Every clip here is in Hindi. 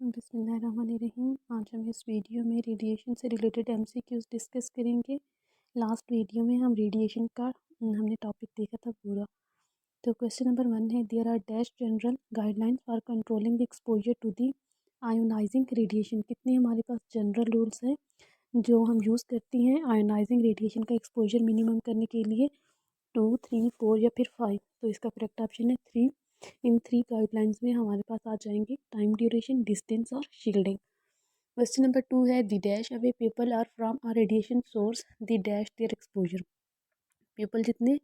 बिस्मिल्लाहिर्रहमानिर्रहीम। आज हम इस वीडियो में रेडिएशन से रिलेटेड एमसीक्यूज़ डिस्कस करेंगे। लास्ट वीडियो में हम रेडिएशन का हमने टॉपिक देखा था पूरा। तो क्वेश्चन नंबर 1 है, there are dash general guidelines for controlling the exposure to the ionising radiation. कितने हमारे पास जनरल रूल्स हैं जो हम यूज़ करती हैं आयोनाइजिंग रेडिएशन का एक्सपोजर मिनिमम करने के लिए? 2, 3, 4 या फिर 5। तो इसका करेक्ट ऑप्शन है 3। इन 3 गाइडलाइंस में हमारे पास आ जाएंगे टाइम ड्यूरेशन, डिस्टेंस और शील्डिंग। क्वेश्चन नंबर 2 है, the dash away people are from a radiation source the dash their exposure. People जितने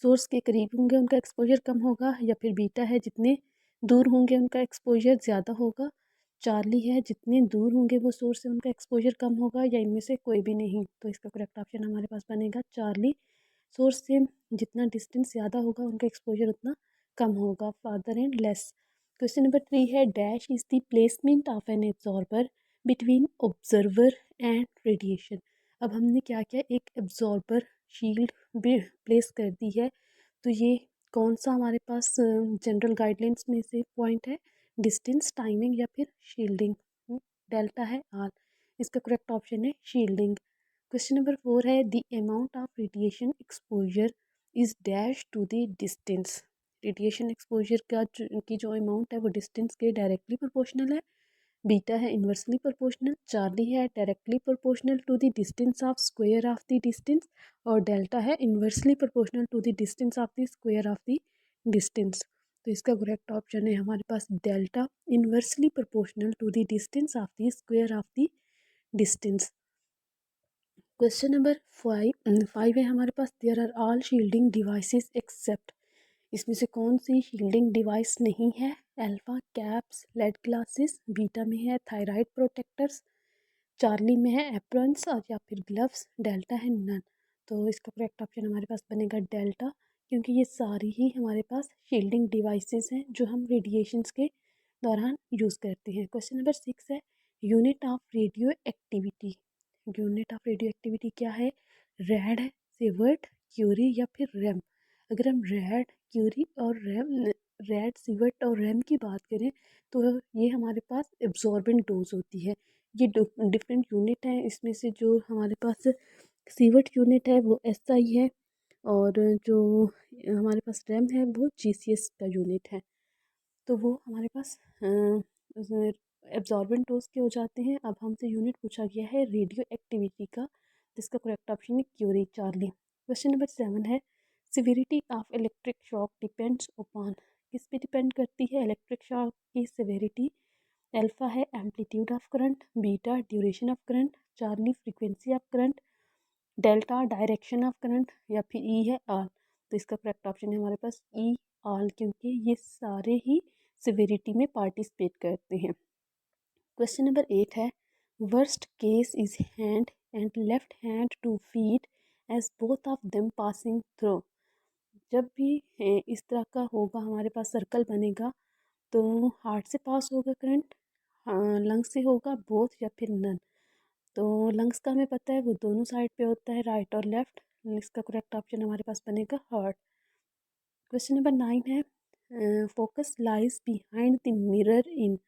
सोर्स के करीब होंगे उनका एक्सपोजर कम होगा, या फिर बीटा है जितने दूर होंगे उनका एक्सपोजर ज़्यादा होगा। चार्ली है जितने दूर होंगे वो सोर्स से उनका एक्सपोजर कम होगा, या इनमें से कोई भी नहीं। तो इसका करेक्ट ऑप्शन हमारे पास बनेगा चार्ली। सोर्स से जितना डिस्टेंस ज़्यादा होगा उनका एक्सपोजर उतना कम होगा। Farther and less. Question number 3 है, dash is the placement of an absorber between observer and radiation. अब हमने क्या किया, एक एब्जॉर्बर शील्ड भी प्लेस कर दी है। तो ये कौन सा हमारे पास जनरल गाइडलाइंस में से पॉइंट है? डिस्टेंस, टाइमिंग या फिर शील्डिंग? डेल्टा है आर। इसका करेक्ट ऑप्शन है शील्डिंग। क्वेश्चन नंबर 4 है, the amount of radiation exposure is dash to the distance. Radiation exposure का की जो अमाउंट है वो डिस्टेंस के डायरेक्टली प्रोपोर्शनल है। बीटा है इन्वर्सली प्रोपोर्शनल, चार्ली है directly proportional to the distance of square of the distance, और डेल्टा है inversely proportional to the distance of the square of the distance. तो इसका करेक्ट ऑप्शन है हमारे पास delta, inversely proportional to the distance of the square of the distance. Question number 5 है हमारे पास, there are all shielding devices except. इसमें से कौन सी शील्डिंग डिवाइस नहीं है? Alpha caps, lead glasses, beta में है थायराइड प्रोटेक्टर्स, चार्ली में है एप्रॉन्स और या फिर ग्लव्स, डेल्टा है नन। तो इसका करेक्ट ऑप्शन हमारे पास बनेगा डेल्टा, क्योंकि ये सारी ही हमारे पास शील्डिंग डिवाइसेस हैं जो हम रेडिएशंस के दौरान यूज़ करते हैं। क्वेश्चन नंबर 6 है, unit of radio activity. Unit of radio activity क्या है? रैड, सिवर्ट, क्यूरी या फिर रैम। अगर हम रैड, सिवर्ट और रैम की बात करें तो ये हमारे पास एब्जॉर्बेंट डोज होती है। ये डिफरेंट यूनिट हैं। इसमें से जो हमारे पास सिवर्ट यूनिट है वो एसआई है, और जो हमारे पास रैम है वो जीसीएस का यूनिट है। तो वो हमारे पास एब्जॉर्बेंट डोज के हो जाते हैं। अब हमसे यूनिट पूछा गया है रेडियो एक्टिविटी का, जिसका करेक्ट ऑप्शन है क्यूरी, चार्ली। क्वेश्चन नंबर 7 है, severity of electric shock depends upon. किस पे डिपेंड करती है इलेक्ट्रिक शॉक की सिविरिटी? अल्फा है amplitude of current, beta duration of current, Charlie frequency of current, delta direction of current, या फिर ई है आल। तो इसका करेक्ट ऑप्शन है हमारे पास ई आल, क्योंकि ये सारे ही सिविरिटी में पार्टिसिपेट करते हैं। क्वेश्चन नंबर 8 है, worst case is hand and left hand two feet as both of them passing through. जब भी इस तरह का होगा हमारे पास सर्कल बनेगा तो हार्ट से पास होगा करंट, लंग्स से होगा बोथ या फिर नन। तो लंग्स का हमें पता है वो दोनों साइड पे होता है, राइट और लेफ्ट। इसका करेक्ट ऑप्शन हमारे पास बनेगा हार्ट। क्वेश्चन नंबर 9 है, focus lies behind the mirror in.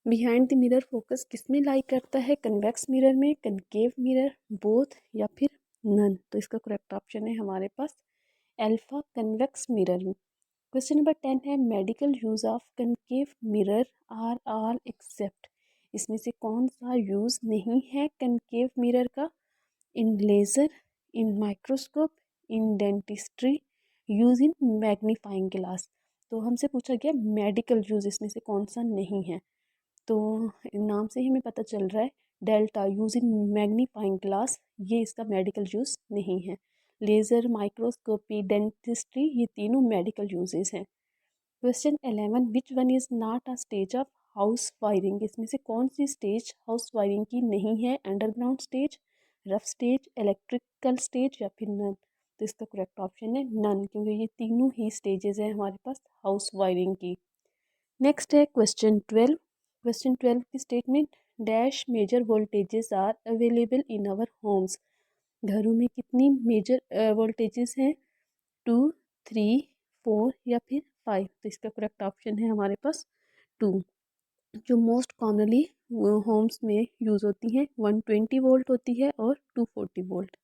Behind the mirror focus किस में लाई करता है? कन्वेक्स मिरर में, कनकेव मिरर, बोथ या फिर नन। तो इसका करेक्ट ऑप्शन है हमारे पास अल्फा, कन्वेक्स मिरर में। क्वेश्चन नंबर 10 है, medical use of concave mirror are all except. इसमें से कौन सा यूज़ नहीं है कनकेव मिरर का? In laser, in microscope, in dentistry, use in magnifying glass. तो हमसे पूछा गया मेडिकल यूज़ इसमें से कौन सा नहीं है। तो नाम से ही हमें पता चल रहा है delta, use in magnifying glass, ये इसका मेडिकल यूज़ नहीं है। लेज़र, माइक्रोस्कोपी, डेंटिस्ट्री, ये तीनों मेडिकल यूजेस हैं। Question 11, which one is not a stage of house wiring. इसमें से कौन सी स्टेज हाउस वायरिंग की नहीं है? Underground stage, rough stage, electrical stage या फिर नन। तो इसका करेक्ट ऑप्शन है नन, क्योंकि ये तीनों ही स्टेजेस हैं हमारे पास हाउस वायरिंग की। नेक्स्ट है क्वेश्चन 12। क्वेश्चन 12 की statement, dash major voltages are available in our homes. घरों में कितनी मेजर वोल्टेजेस हैं? 2, 3, 4 या फिर 5। तो इसका करेक्ट ऑप्शन है हमारे पास 2। जो मोस्ट कॉमनली होम्स में यूज़ होती हैं 120 वोल्ट होती है और 240 वोल्ट।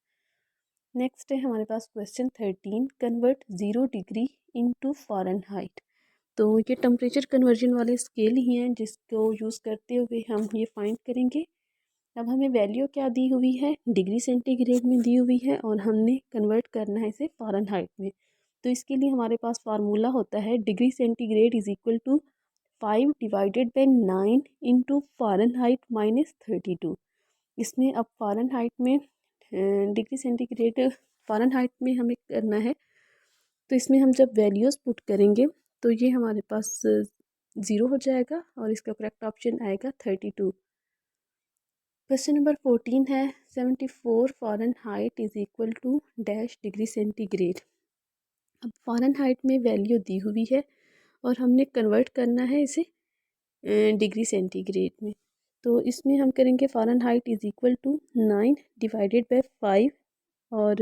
नेक्स्ट है हमारे पास question 13, convert 0 degree into Fahrenheit. तो ये टेम्परेचर कन्वर्जन वाले स्केल ही हैं जिसको यूज़ करते हुए हम ये फाइंड करेंगे। अब हमें वैल्यू क्या दी हुई है, डिग्री सेंटीग्रेड में दी हुई है और हमने कन्वर्ट करना है इसे फ़ारेनहाइट में। तो इसके लिए हमारे पास फार्मूला होता है degree centigrade is equal to 5 divided by 9 into Fahrenheit minus 32। इसमें अब फ़ारेनहाइट में डिग्री सेंटीग्रेड फ़ारेनहाइट में हमें करना है, तो इसमें हम जब वैल्यूज़ पुट करेंगे तो ये हमारे पास 0 हो जाएगा और इसका करेक्ट ऑप्शन आएगा 32। क्वेश्चन नंबर 14 है 74 Fahrenheit is equal to dash degree centigrade. अब फ़ारेनहाइट में वैल्यू दी हुई है और हमने कन्वर्ट करना है इसे डिग्री सेंटीग्रेड में। तो इसमें हम करेंगे Fahrenheit is equal to 9 divided by 5 और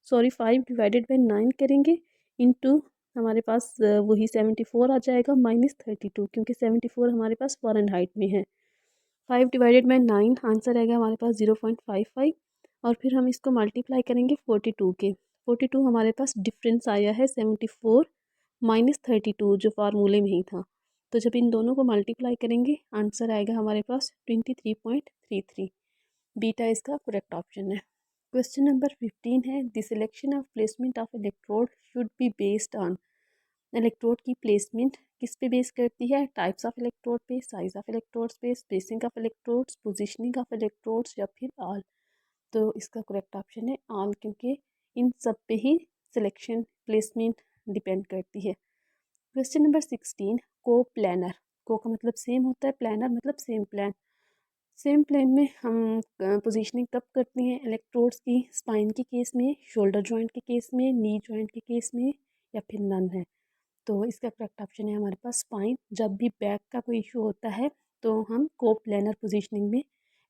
5 डिवाइडेड बाय 9 करेंगे इनटू हमारे पास वही 74 आ जाएगा माइनस 32, क्योंकि 74 हमारे पास फ़ारेनहाइट में है। 5 डिवाइडेड बाय 9 आंसर आएगा हमारे पास 0.55 और फिर हम इसको मल्टीप्लाई करेंगे 42 के। 42 हमारे पास डिफरेंस आया है 74 माइनस 32 जो फार्मूले में ही था। तो जब इन दोनों को मल्टीप्लाई करेंगे आंसर आएगा हमारे पास 23.33। बीटा इसका करेक्ट ऑप्शन है। क्वेश्चन नंबर 15 है the selection of placement of electrode should be based on. Electrode की प्लेसमेंट किस पे बेस करती है, टाइप्स ऑफ इलेक्ट्रोड पे, साइज ऑफ इलेक्ट्रोड्स पे, spacing of electrodes, positioning of electrodes या फिर ऑल। तो इसका करेक्ट ऑप्शन है ऑल, क्योंकि इन सब पे ही सिलेक्शन प्लेसमेंट डिपेंड करती है। क्वेश्चन नंबर 16, को प्लानर। को का मतलब सेम होता है, प्लानर मतलब सेम प्लान। सेम प्लेन में हम पोजीशनिंग तब करते हैं इलेक्ट्रोड्स की, स्पाइन के केस में, शोल्डर जॉइंट के केस में, नी जॉइंट के केस में या फिर नन है। तो इसका करेक्ट ऑप्शन है हमारे पास स्पाइन। जब भी बैक का कोई इशू होता है तो हम को प्लानर पोजीशनिंग में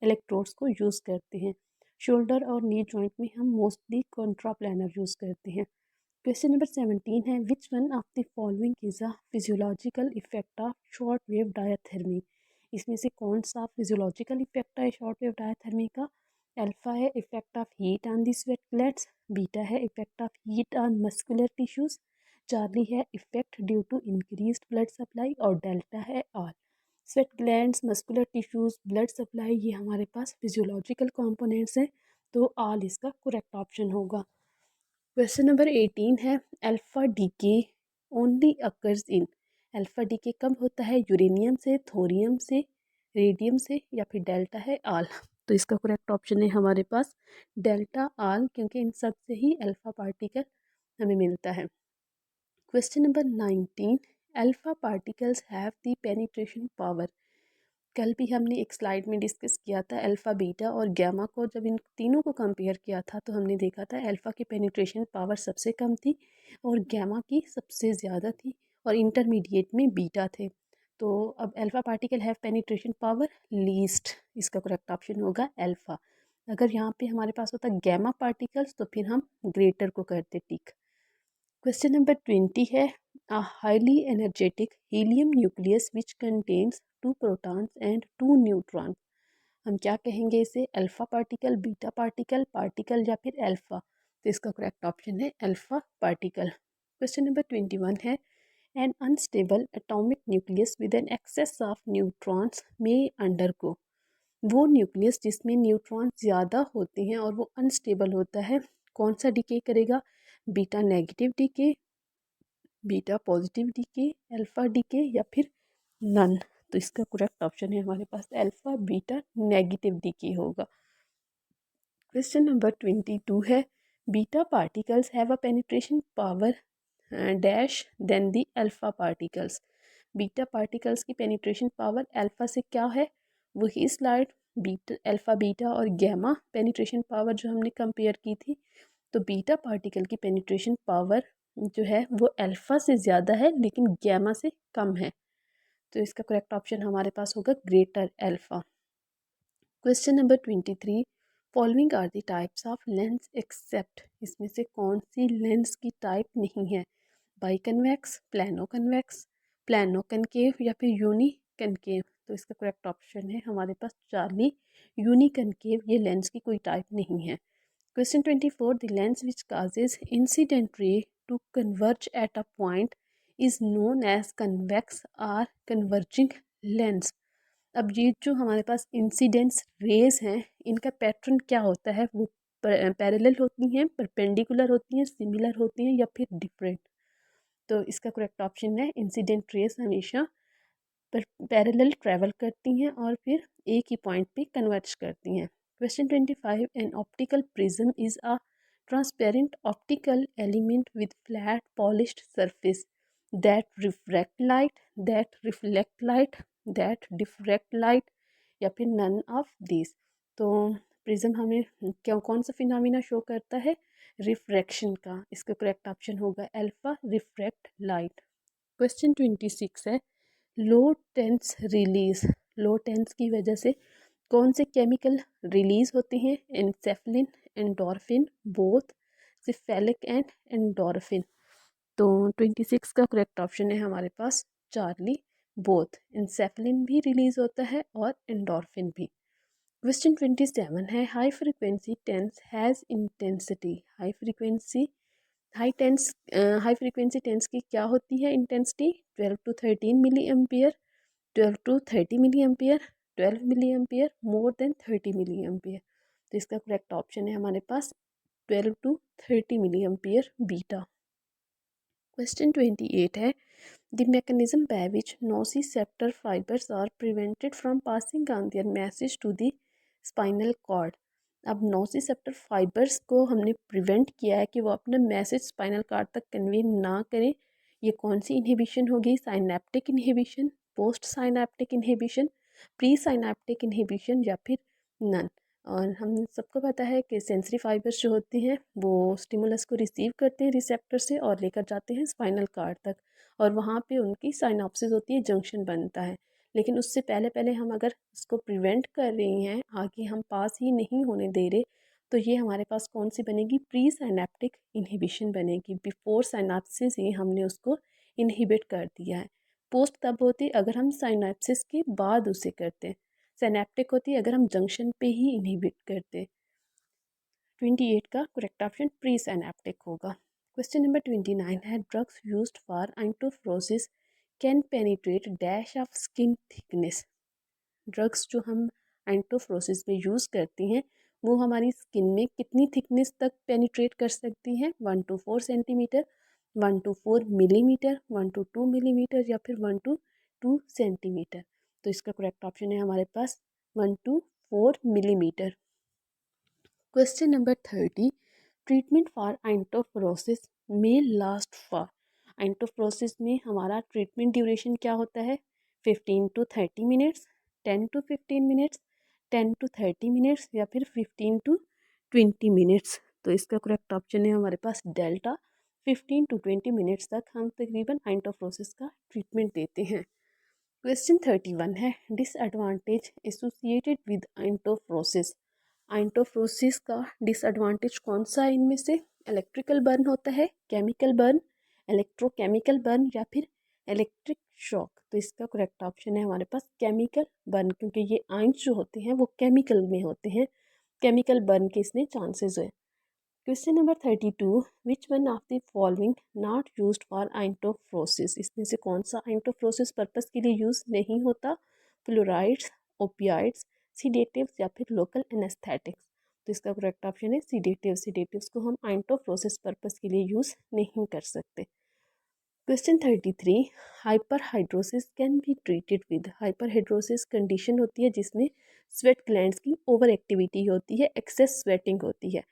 इलेक्ट्रोड्स को यूज़ करते हैं। शोल्डर और नी जॉइंट में हम मोस्टली कॉन्ट्रा प्लानर यूज़ करते हैं। क्वेश्चन नंबर 17 है which one of the following is a physiological effect of short wave diathermy. इसमें से कौन सा फिजियोलॉजिकल इफेक्ट है शॉर्ट वेव डायथर्मी का। अल्फा है effect of heat on the sweat glands, beta है effect of heat on muscular tissues, Charlie है effect due to increased blood supply और डेल्टा है all. Sweat glands, muscular tissues, blood supply ये हमारे पास फिजियोलॉजिकल कंपोनेंट्स हैं, तो ऑल इसका करेक्ट ऑप्शन होगा। क्वेश्चन नंबर 18 है alpha decay only occurs in. Alpha decay कब होता है, यूरेनियम से, थोरियम से, रेडियम से या फिर डेल्टा है ऑल। तो इसका करेक्ट ऑप्शन है हमारे पास डेल्टा ऑल, क्योंकि इन सब से ही अल्फा पार्टिकल हमें मिलता है। Question number 19, alpha particles have the penetration power. कल भी हमने एक स्लाइड में डिस्कस किया था अल्फ़ा बीटा और गैमा को, जब इन तीनों को कंपेयर किया था तो हमने देखा था अल्फ़ा की पेनिट्रेशन पावर सबसे कम थी और गैमा की सबसे ज़्यादा थी और इंटरमीडिएट में बीटा थे। तो अब alpha particle have penetration power least, इसका करेक्ट ऑप्शन होगा अल्फ़ा। अगर यहाँ पे हमारे पास होता गैमा पार्टिकल्स तो फिर हम ग्रेटर को करते टिक। क्वेश्चन नंबर 20 है a highly energetic helium nucleus which contains 2 protons and 2 neutrons। हम क्या कहेंगे इसे, alpha particle, beta particle, particle या फिर अल्फा। तो इसका करेक्ट ऑप्शन है अल्फा पार्टिकल। क्वेश्चन नंबर 21 है an unstable atomic nucleus with an excess of neutrons में अंडरगो। वो न्यूक्लियस जिसमें न्यूट्रॉन ज़्यादा होते हैं और वो अनस्टेबल होता है, कौन सा डीके करेगा, beta negative decay, beta positive decay, alpha decay या फिर नन। तो इसका करेक्ट ऑप्शन है हमारे पास अल्फा बीटा नेगेटिव डीके होगा। क्वेश्चन नंबर 22 है beta particles have a penetration power dash then the alpha particles. Beta particles की पेनिट्रेशन पावर अल्फा से क्या है, वही स्लाइड बीटा, अल्फा बीटा और गैमा पेनिट्रेशन पावर जो हमने कंपेयर की थी। तो बीटा पार्टिकल की पेनिट्रेशन पावर जो है वो अल्फ़ा से ज़्यादा है लेकिन गैमा से कम है। तो इसका करेक्ट ऑप्शन हमारे पास होगा greater alpha. Question number 23, following are the types of lens except. इसमें से कौन सी लेंस की टाइप नहीं है, biconvex, plano convex, plano concave या फिर यूनी कनकेव। तो इसका करेक्ट ऑप्शन है हमारे पास चार्ली यूनिकनकेव, ये लेंस की कोई टाइप नहीं है। Question 24, the lens which causes incident ray to converge at a point is known as convex or converging lens. अब ये जो हमारे पास इंसिडेंट्स रेज हैं, इनका पैटर्न क्या होता है, वो पैरेलल होती हैं, परपेंडिकुलर होती हैं, सिमिलर होती हैं या फिर डिफरेंट। तो इसका करेक्ट ऑप्शन है इंसिडेंट रेज हमेशा पैरेलल ट्रैवल करती हैं और फिर एक ही पॉइंट पे कन्वर्ज करती हैं। Question 25, an optical prism is a transparent optical element with flat polished surface that refract light, that reflect light, that diffract light या फिर नन ऑफ दिस। तो प्रिज्म हमें क्या कौन सा फिनोमिना शो करता है, रिफ्रैक्शन का। इसका करेक्ट ऑप्शन होगा अल्फा रिफ्रैक्ट लाइट। क्वेश्चन 26 है low TENS release. Low TENS की वजह से कौन से केमिकल रिलीज होते हैं, enkephalin, endorphin, both, cephalic and endorphin. तो 26 का करेक्ट ऑप्शन है हमारे पास चार्ली, बोथ। एनसेफ्लिन भी रिलीज होता है और एंडोर्फिन भी। क्वेश्चन 27 है high frequency TENS has intensity. High frequency TENS की क्या होती है intensity, 12 to 13 milli ampere, 12 to 30 milli ampere, 12 milli ampere, more than 30 milli ampere. तो इसका करेक्ट ऑप्शन है हमारे पास 12 to 30 milli ampere beta. Question 28 है the mechanism by which nociceptor fibres are prevented from passing on their message to the spinal cord. अब नोसिसेप्टर फाइबर्स को हमने प्रिवेंट किया है कि वो अपना मैसेज स्पाइनल कॉर्ड तक कन्वे ना करें। ये कौन सी इनहिबिशन होगी, synaptic inhibition, post synaptic inhibition, pre synaptic inhibition या फिर नन। और हम सबको पता है कि सेंसरी फाइबर्स जो होते हैं वो स्टिमुलस को रिसीव करते हैं रिसेप्टर से और लेकर जाते हैं स्पाइनल कार्ड तक, और वहाँ पे उनकी साइनाप्सिस होती है, जंक्शन बनता है। लेकिन उससे पहले पहले हम अगर इसको प्रिवेंट कर रहे हैं, आगे हम पास ही नहीं होने दे रहे, तो ये हमारे पास कौन सी बनेगी, प्री साइनेप्टिक इनहिबिशन बनेगी। बिफोर साइनाप्सिस ही हमने उसको इनहिबिट कर दिया है। पोस्ट तब होती अगर हम साइनाप्सिस के बाद उसे करते हैं, सिनेप्टिक होती है अगर हम जंक्शन पे ही इनहिबिट करते। 28 का करेक्ट ऑप्शन प्री सिनेप्टिक होगा। क्वेश्चन नंबर 29 है drugs used for iontophoresis can penetrate dash of skin thickness. Drugs जो हम एंटोफ्रोसिस में यूज़ करती हैं वो हमारी स्किन में कितनी थिकनेस तक पेनिट्रेट कर सकती हैं, 1 to 4 centimetre, 1 to 4 millimetre, 1 to 2 millimetre या फिर 1 to 2 सेंटीमीटर। तो इसका करेक्ट ऑप्शन है हमारे पास 1 to 4 millimetre. Question number 30, treatment for iontophoresis में लास्ट फॉर। एंटोफ्रोसिस में हमारा ट्रीटमेंट ड्यूरेशन क्या होता है, 15 to 30 minutes, 10 to 15 minutes, 10 to 30 minutes या फिर 15 to 20 मिनट्स। तो इसका करेक्ट ऑप्शन है हमारे पास डेल्टा, 15 to 20 मिनट्स तक हम तकरीबन एंटोफ्रोसिस का ट्रीटमेंट देते हैं। क्वेश्चन 31 है डिसएडवांटेज एसोसिएटेड विद एंटोफ्रोसिस। एंटोफ्रोसिस का डिसएडवांटेज कौन सा है इनमें से, इलेक्ट्रिकल बर्न होता है, केमिकल बर्न, इलेक्ट्रोकेमिकल बर्न या फिर इलेक्ट्रिक शॉक। तो इसका करेक्ट ऑप्शन है हमारे पास केमिकल बर्न, क्योंकि ये आयंस जो होते हैं वो केमिकल में होते हैं, केमिकल बर्न के इसमें चांसेस है। Question number 32, which one of the following not used for iontophoresis. इसमें से कौन सा एंटोफ्रोसिस पर्पस के लिए यूज़ नहीं होता, फ्लोराइड्स, ओपियाइड्स, सीडेटिव्स या फिर लोकल एनेस्थेटिक्स। तो इसका करेक्ट ऑप्शन है सीडेटिव। सीडेटिव्स को हम एंटोफ्रोसिस पर्पस के लिए यूज़ नहीं कर सकते। Question 33, hyperhidrosis can be treated with. Hyperhidrosis condition होती है जिसमें स्वेट ग्लैंड्स की ओवर एक्टिविटी होती है, एक्सेस स्वेटिंग होती है।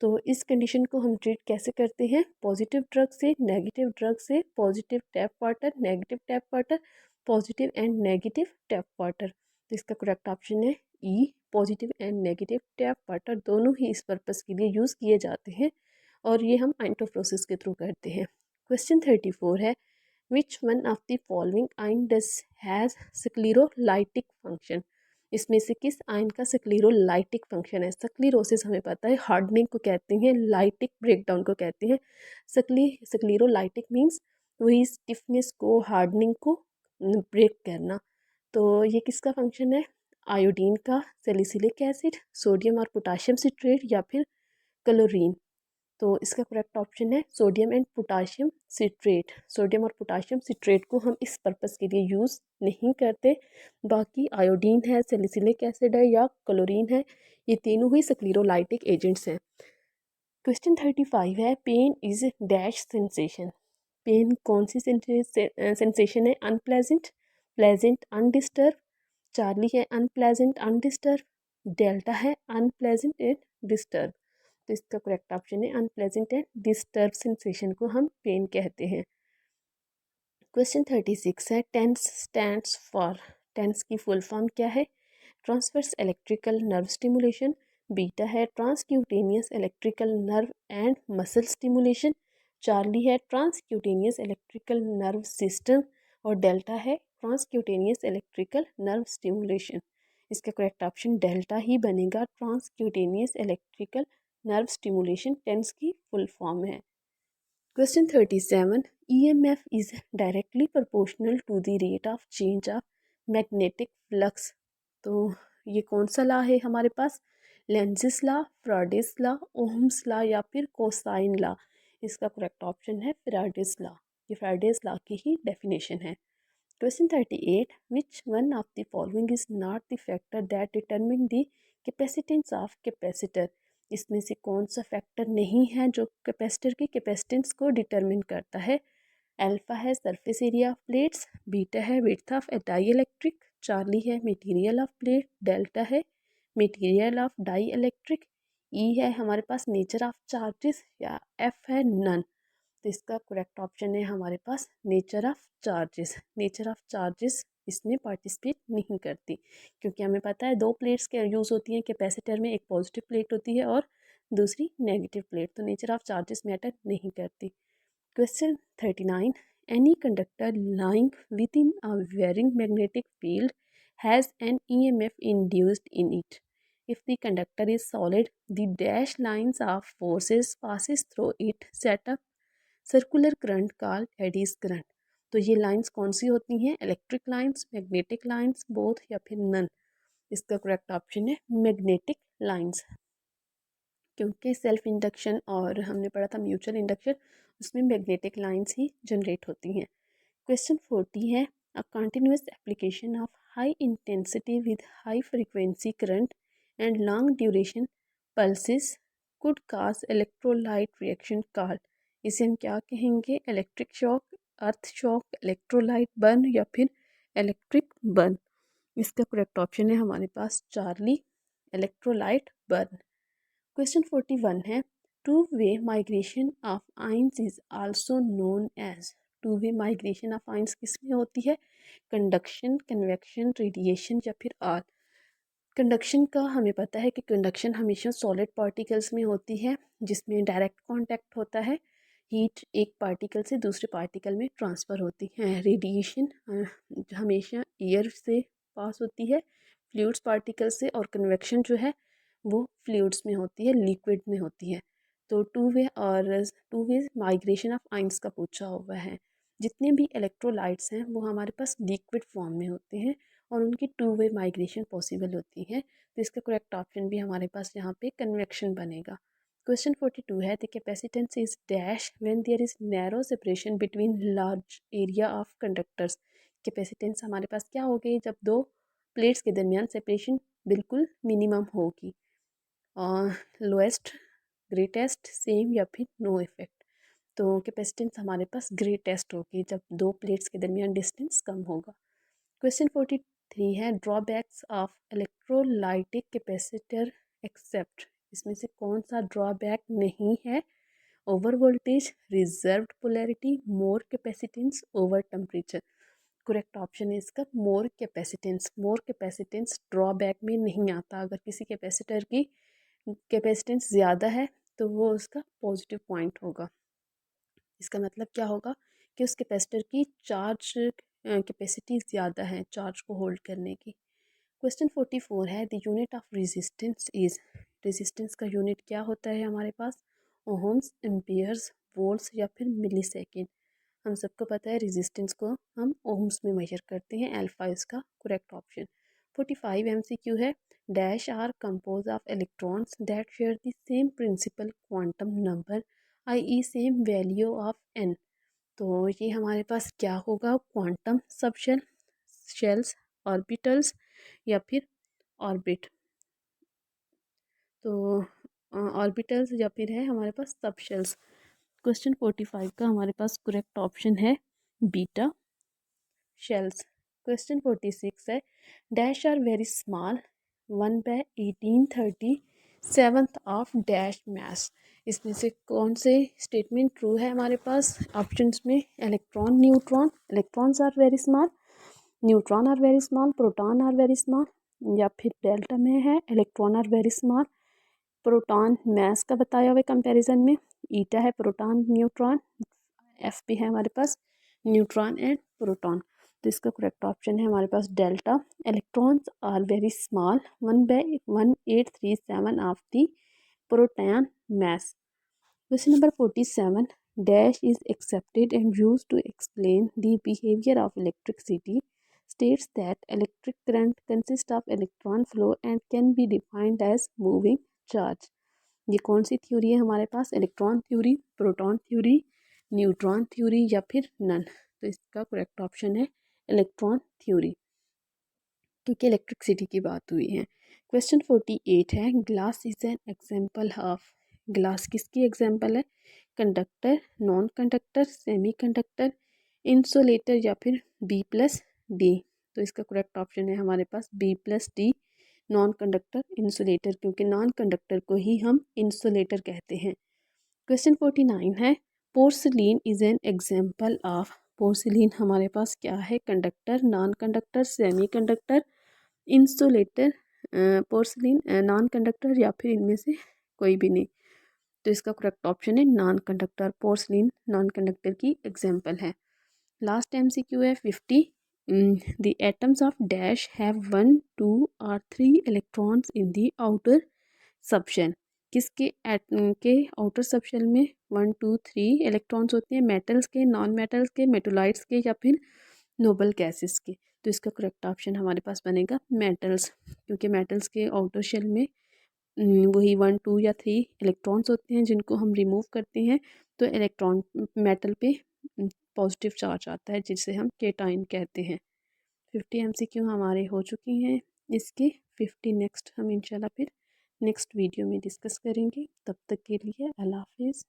तो इस कंडीशन को हम ट्रीट कैसे करते हैं, पॉजिटिव ड्रग से, नेगेटिव ड्रग से, positive tap water, negative tap water, positive and negative tap water. तो इसका करेक्ट ऑप्शन है E, positive and negative tap water दोनों ही इस पर्पस के लिए यूज़ किए जाते हैं और ये हम एंटोफ्रोसिस के थ्रू करते हैं। क्वेश्चन 34 है which one of the following आइन डज हैज़ स्क्लेरोलाइटिक फंक्शन। इसमें से किस आयन का स्क्लेरोलाइटिक फंक्शन है। स्क्लेरोसिस हमें पता है हार्डनिंग को कहते हैं, लाइटिक ब्रेकडाउन को कहते हैं। स्क्लेरोलाइटिक मीन्स वही स्टिफनेस को, हार्डनिंग को ब्रेक करना। तो ये किसका फंक्शन है? आयोडीन का, सैलिसिलिक एसिड, सोडियम और पोटाशियम सिट्रेट या फिर क्लोरीन। तो इसका करेक्ट ऑप्शन है sodium and potassium citrate. Sodium और पोटाशियम सिट्रेट को हम इस पर्पस के लिए यूज़ नहीं करते। बाकी आयोडीन है, सैलिसिलिक एसिड है या क्लोरीन है, ये तीनों ही स्क्लेरोलाइटिक एजेंट्स हैं। क्वेश्चन 35 है, pain is dash sensation. Pain कौन सी सेंसेशन है? अनप्लेजेंट, प्लेजेंट, अनडिस्टर्ब, चार्ली है अनप्लेजेंट अनडिस्टर्ब, डेल्टा है अनप्लेजेंट एंड डिस्टर्ब। तो इसका करेक्ट ऑप्शन है अनप्लेजेंट एंड डिस्टर्ब सेंसेशन को हम पेन कहते हैं। क्वेश्चन 36 है, टेंस स्टैंड्स फॉर। टेंस की फुल फॉर्म क्या है? Transverse electrical nerve stimulation, beta है transcutaneous electrical nerve and muscle stimulation, Charlie है ट्रांसक्यूटेनियस इलेक्ट्रिकल नर्व सिस्टम और डेल्टा है ट्रांसक्यूटेनियस इलेक्ट्रिकल नर्व स्टिमुलेशन। इसका करेक्ट ऑप्शन डेल्टा ही बनेगा, transcutaneous electrical nerve stimulation TENS की फुल फॉर्म है। Question 37, EMF is directly proportional to the rate of change of magnetic flux। तो ये कौन सा लॉ है हमारे पास? Lenz's law, Faraday's law, Ohm's law या फिर कोसाइन लॉ। इसका करेक्ट ऑप्शन है फ्राडेस लॉ। ये फ्राडेस लॉ की ही डेफिनेशन है। Question 38, which one of the following is not the factor that determine the capacitance of capacitor. इसमें से कौन सा फैक्टर नहीं है जो कैपेसिटर की कैपेसिटेंस को डिटरमिन करता है? अल्फा है surface area of plates, beta है width of a dielectric, Charlie है मटेरियल ऑफ प्लेट, डेल्टा है material of dielectric, E है हमारे पास नेचर ऑफ चार्जेस या एफ है नन। तो इसका करेक्ट ऑप्शन है हमारे पास nature of charges. Nature of charges इसमें पार्टिसिपेट नहीं करती, क्योंकि हमें पता है दो प्लेट्स के यूज़ होती हैं कैपेसिटर में, एक पॉजिटिव प्लेट होती है और दूसरी नेगेटिव प्लेट। तो नेचर ऑफ चार्जेस मैटर नहीं करती। Question 39, any conductor lying within a varying magnetic field has an EMF induced in it. if the conductor is solid, the dashed lines of forces passes through it set up circular current called eddies current. तो ये लाइंस कौन सी होती हैं? Electric lines, magnetic lines, both या फिर नन। इसका करेक्ट ऑप्शन है मैग्नेटिक लाइंस, क्योंकि सेल्फ इंडक्शन और हमने पढ़ा था म्यूचुअल इंडक्शन, उसमें मैग्नेटिक लाइंस ही जनरेट होती हैं। क्वेश्चन 40 है, a continuous application of high intensity with high frequency current and long duration pulses could cause electrolyte reaction called. इसे हम क्या कहेंगे? Electric shock, earth shock, electrolyte burn या फिर इलेक्ट्रिक बर्न। इसका करेक्ट ऑप्शन है हमारे पास चार्ली, इलेक्ट्रोलाइट बर्न। क्वेश्चन 41 है, two way migration of ions is also known as. Two way migration of ions किस में होती है? कंडक्शन, कन्वेक्शन, रेडिएशन या फिर आल। कंडक्शन का हमें पता है कि कंडक्शन हमेशा सॉलिड पार्टिकल्स में होती है, जिसमें डायरेक्ट कांटेक्ट होता है, हीट एक पार्टिकल से दूसरे पार्टिकल में ट्रांसफ़र होती है। रेडिएशन हमेशा एयर से पास होती है, फ्लूइड्स पार्टिकल से, और कन्वेक्शन जो है वो फ्लूइड्स में होती है, लिक्विड में होती है। तो to way migration of ions का पूछा हुआ है। जितने भी इलेक्ट्रोलाइट्स हैं वो हमारे पास लिक्विड फॉर्म में होते हैं और उनकी टू वे माइग्रेशन पॉसिबल होती है। तो इसका करेक्ट ऑप्शन भी हमारे पास यहाँ पे कन्वेक्शन बनेगा। क्वेश्चन 42 है, the capacitance is dash when there is narrow separation between large area of conductors. Capacitance हमारे पास क्या हो गई? जब दो प्लेट्स के दरमियान सेपरेशन बिल्कुल मिनिमम होगी। लोएस्ट, ग्रेटेस्ट, सेम या फिर नो इफेक्ट। तो कैपेसिटेंस हमारे पास ग्रेटेस्ट होगी जब दो प्लेट्स के दरमियान डिस्टेंस कम होगा। क्वेश्चन 43 है, drawbacks of electrolytic capacitor except. इसमें से कौन सा ड्रॉबैक नहीं है? Over voltage, reserved polarity, more capacitance, over temperature. Correct option है इसका more capacitance. More capacitance drawback में नहीं आता। अगर किसी कैपेसिटर की कैपेसिटेंस ज़्यादा है तो वो उसका पॉजिटिव पॉइंट होगा। इसका मतलब क्या होगा कि उस कैपेसिटर की चार्ज कैपेसिटी ज़्यादा है चार्ज को होल्ड करने की। क्वेश्चन 44 है, the unit of resistance is. Resistance का यूनिट क्या होता है हमारे पास? ओहम्स, एम्पियर्स, वोल्ट्स या फिर मिली सेकेंड। हम सबको पता है रेजिस्टेंस को हम ओम्स में मेजर करते हैं। अल्फा इसका करेक्ट ऑप्शन। 45 MCQ है, dash are composed of electrons that share the same principal quantum number i.e. Same value of n। तो ये हमारे पास क्या होगा, क्वांटम सबशेल, शेल्स, ऑर्बिटल्स या फिर ऑर्बिट। तो ऑर्बिटल्स या फिर है हमारे पास सबशेल्स। क्वेश्चन 45 का हमारे पास करेक्ट ऑप्शन है बीटा शेल्स। क्वेश्चन 46 है, dash are very small 1/1837 of dash mass. इसमें से कौन से स्टेटमेंट ट्रू है हमारे पास ऑप्शंस में, electron, neutron, electrons are very small, neutron are very small, proton are very small, या फिर डेल्टा में है electron are very small. Proton mass का बताया हुआ कंपैरिजन में, ईटा है प्रोटॉन न्यूट्रॉन, एफ पी है हमारे पास न्यूट्रॉन एंड प्रोटॉन। तो इसका करेक्ट ऑप्शन है हमारे पास delta. Electrons are very small 1/1837 of the proton mass. Question number 47, dash is accepted and used to explain the behaviour of electricity, states that electric current consists of electron flow and can be defined as moving charge। ये कौन सी थ्योरी है हमारे पास, electron theory, proton theory, neutron theory या फिर नन। तो इसका करेक्ट ऑप्शन है इलेक्ट्रॉन थ्योरी, क्योंकि इलेक्ट्रिसिटी की बात हुई है। क्वेश्चन 48 है, glass is an example of. Glass किसकी एग्जाम्पल है, conductor, non conductor, semiconductor, insulator या फिर B+D। तो इसका करेक्ट ऑप्शन है हमारे पास B+D, नॉन कंडक्टर, इंसुलेटर, क्योंकि नॉन कंडक्टर को ही हम इंसुलेटर कहते हैं। क्वेश्चन 49 है, porcelain is an example of. Porcelain हमारे पास क्या है, conductor, non conductor, semiconductor, insulator. Porcelain non conductor या फिर इनमें से कोई भी नहीं। तो इसका करेक्ट ऑप्शन है non conductor. Porcelain non conductor की एग्जाम्पल है। लास्ट MCQ है 50, the atoms of dash have 1, 2 और 3 electrons in the outer subshell. किसके के आउटर सबशेल में 1, 2, 3 इलेक्ट्रॉन्स होते हैं, मेटल्स के, नॉन मेटल्स के, मेटोलाइट्स के या फिर नोबल गैसेस के। तो इसका करेक्ट ऑप्शन हमारे पास बनेगा मेटल्स, क्योंकि मेटल्स के आउटर शेल में वही 1, 2 या 3 इलेक्ट्रॉन्स होते हैं जिनको हम रिमूव करते हैं तो इलेक्ट्रॉन मेटल पे पॉजिटिव चार्ज आता है, जिसे हम केटाइन कहते हैं। 50 MCQ हमारे हो चुकी हैं इसके। 50 नेक्स्ट हम इंशाल्लाह फिर नेक्स्ट वीडियो में डिस्कस करेंगे। तब तक के लिए अल्लाह हाफिज़।